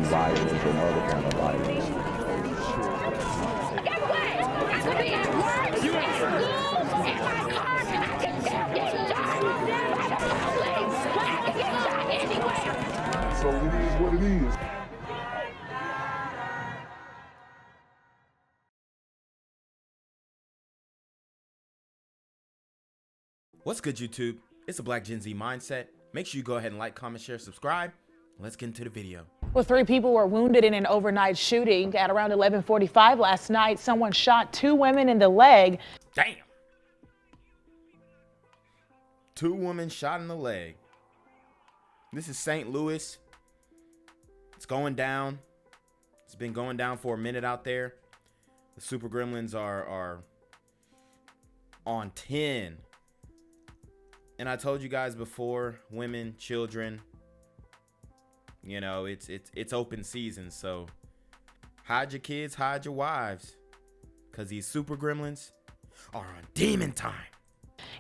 violence or no other kind of violence. Get away! I could be at work, at school, in my car, I can still get shot by the police, but I can get shot anywhere. So it is what it is. What's good, YouTube? It's a Black Gen Z Mindset. Make sure you go ahead and like, comment, share, subscribe. Let's get into the video. Well, 3 people were wounded in an overnight shooting at around 11:45 last night. Someone shot 2 women in the leg. Damn. 2 women shot in the leg. This is St. Louis. It's going down. It's been going down for a minute out there. The Super Gremlins are on 10. And I told you guys before, women, children, you know, it's open season. So hide your kids, hide your wives, because these Super Gremlins are on demon time.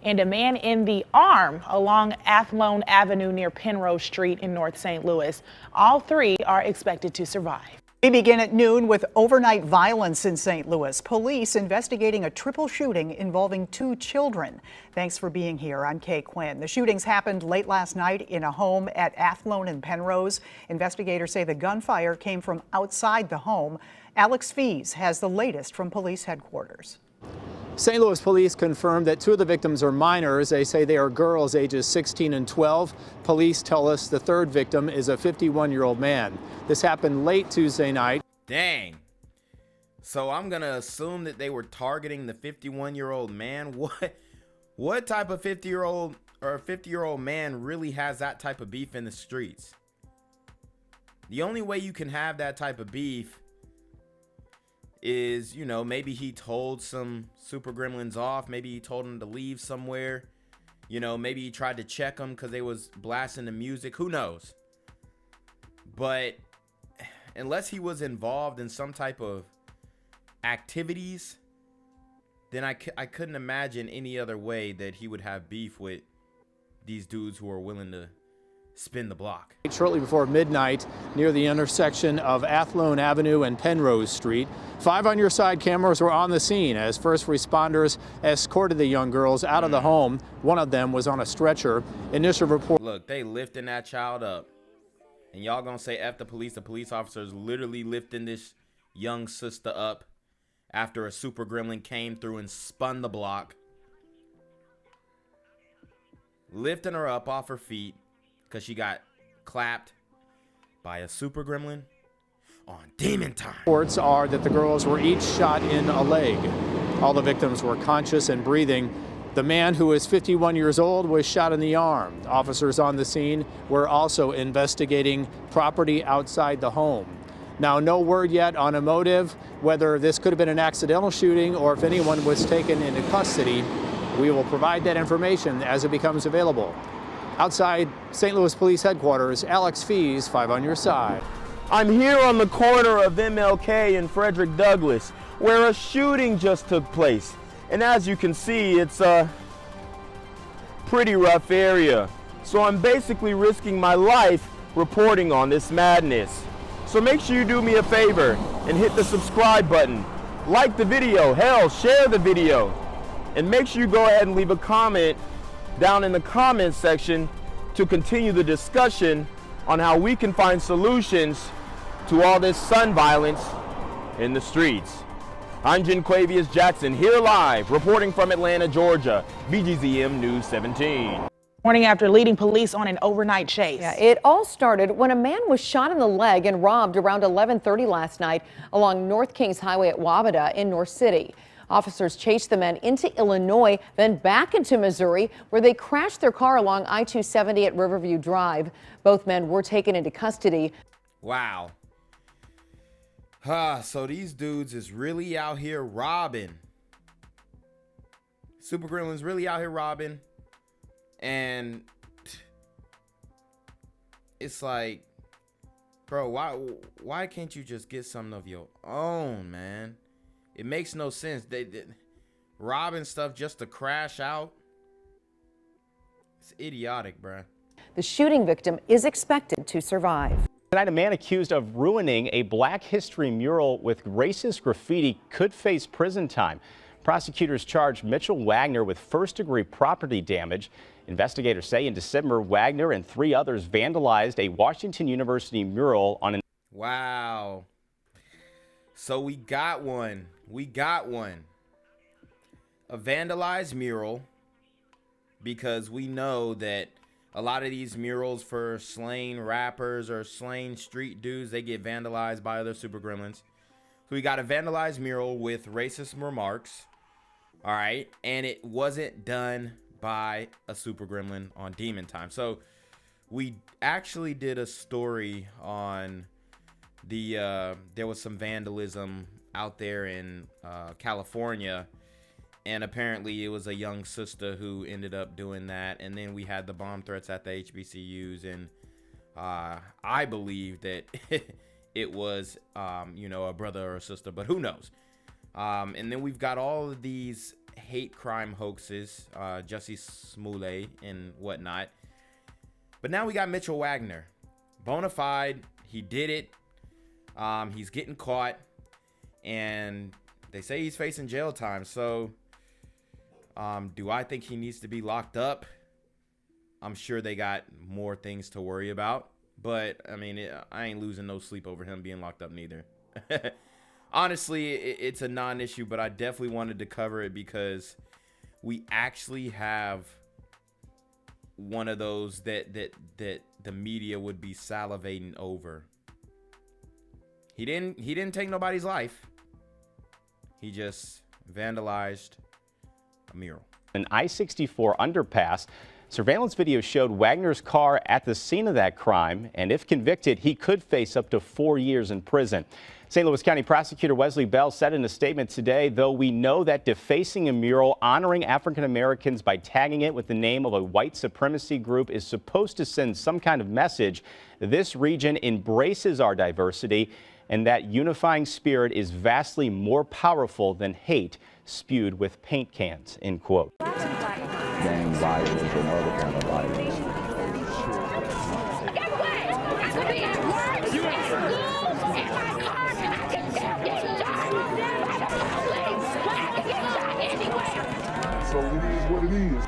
And a man in the arm along Athlone Avenue near Penrose Street in North St. Louis. All 3 are expected to survive. We begin at noon with overnight violence in St. Louis. Police investigating a triple shooting involving 2 children. Thanks for being here. I'm Kay Quinn. The shootings happened late last night in a home at Athlone and Penrose. Investigators say the gunfire came from outside the home. Alex Fees has the latest from police headquarters. St. Louis police confirmed that 2 of the victims are minors. They say they are girls ages 16 and 12. Police tell us the 3rd victim is a 51-year-old man. This happened late Tuesday night. Dang. So I'm going to assume that they were targeting the 51-year-old man. What type of 50-year-old or 50-year-old man really has that type of beef in the streets? The only way you can have that type of beef is, you know, maybe he told some Super Gremlins off. Maybe he told them to leave somewhere. You know, maybe he tried to check them because they was blasting the music. Who knows? But unless he was involved in some type of activities, then I couldn't imagine any other way that he would have beef with these dudes who are willing to spin the block. Shortly before midnight, near the intersection of Athlone Avenue and Penrose Street, 5 on your side cameras were on the scene as first responders escorted the young girls out of the home. One of them was on a stretcher. Initial report. Look, they lifting that child up. And y'all gonna say F the police. The police officers literally lifting this young sister up after a Super Gremlin came through and spun the block. Lifting her up off her feet because she got clapped by a Super Gremlin on demon time. Reports are that the girls were each shot in a leg. All the victims were conscious and breathing. The man, who is 51 years old, was shot in the arm. Officers on the scene were also investigating property outside the home. Now, no word yet on a motive, whether this could have been an accidental shooting or if anyone was taken into custody. We will provide that information as it becomes available. Outside St. Louis Police Headquarters, Alex Fees, 5 on your side. I'm here on the corner of MLK and Frederick Douglass, where a shooting just took place. And as you can see, it's a pretty rough area. So I'm basically risking my life reporting on this madness. So make sure you do me a favor and hit the subscribe button. Like the video, hell, share the video. And make sure you go ahead and leave a comment down in the comments section to continue the discussion on how we can find solutions to all this son violence in the streets. I'm Jenquavius Jackson, here live, reporting from Atlanta, Georgia, BGZM News 17. Morning after leading police on an overnight chase. Yeah, it all started when a man was shot in the leg and robbed around 11:30 last night along North Kings Highway at Wabada in North City. Officers chased the men into Illinois, then back into Missouri, where they crashed their car along I-270 at Riverview Drive. Both men were taken into custody. Wow. So these dudes is really out here robbing. Super Gremlin's really out here robbing. And it's like, bro, why can't you just get something of your own, man? It makes no sense. They robbing stuff just to crash out. It's idiotic, bruh. The shooting victim is expected to survive. Tonight, a man accused of ruining a Black History mural with racist graffiti could face prison time. Prosecutors charged Mitchell Wagner with first-degree property damage. Investigators say in December, Wagner and 3 others vandalized a Washington University mural on an... Wow. So we got one. We got one. A vandalized mural, because we know that a lot of these murals for slain rappers or slain street dudes, they get vandalized by other super gremlins. So we got a vandalized mural with racist remarks. All right. And it wasn't done by a super gremlin on Demon Time. So we actually did a story on the, there was some vandalism out there in California. And apparently it was a young sister who ended up doing that. And then we had the bomb threats at the HBCUs. And I believe that it was, you know, a brother or a sister, but who knows? And then we've got all of these hate crime hoaxes, Jussie Smollett and whatnot. But now we got Mitchell Wagner. Bona fide. He did it. He's getting caught. And they say he's facing jail time. So... do I think he needs to be locked up? I'm sure they got more things to worry about. But, I mean, I ain't losing no sleep over him being locked up neither. Honestly, it's a non-issue, but I definitely wanted to cover it because we actually have one of those that the media would be salivating over. He didn't take nobody's life. He just vandalized a mural. An I-64 underpass. Surveillance video showed Wagner's car at the scene of that crime, and if convicted, he could face up to 4 years in prison. St. Louis County Prosecutor Wesley Bell said in a statement today, though we know that defacing a mural honoring African Americans by tagging it with the name of a white supremacy group is supposed to send some kind of message, this region embraces our diversity, and that unifying spirit is vastly more powerful than hate spewed with paint cans, end quote. Gang violence and other kind of violence. Guess what? I could be at work, at school, in my car, and I can still get shot by the police. I can get shot anywhere. So it is what it is.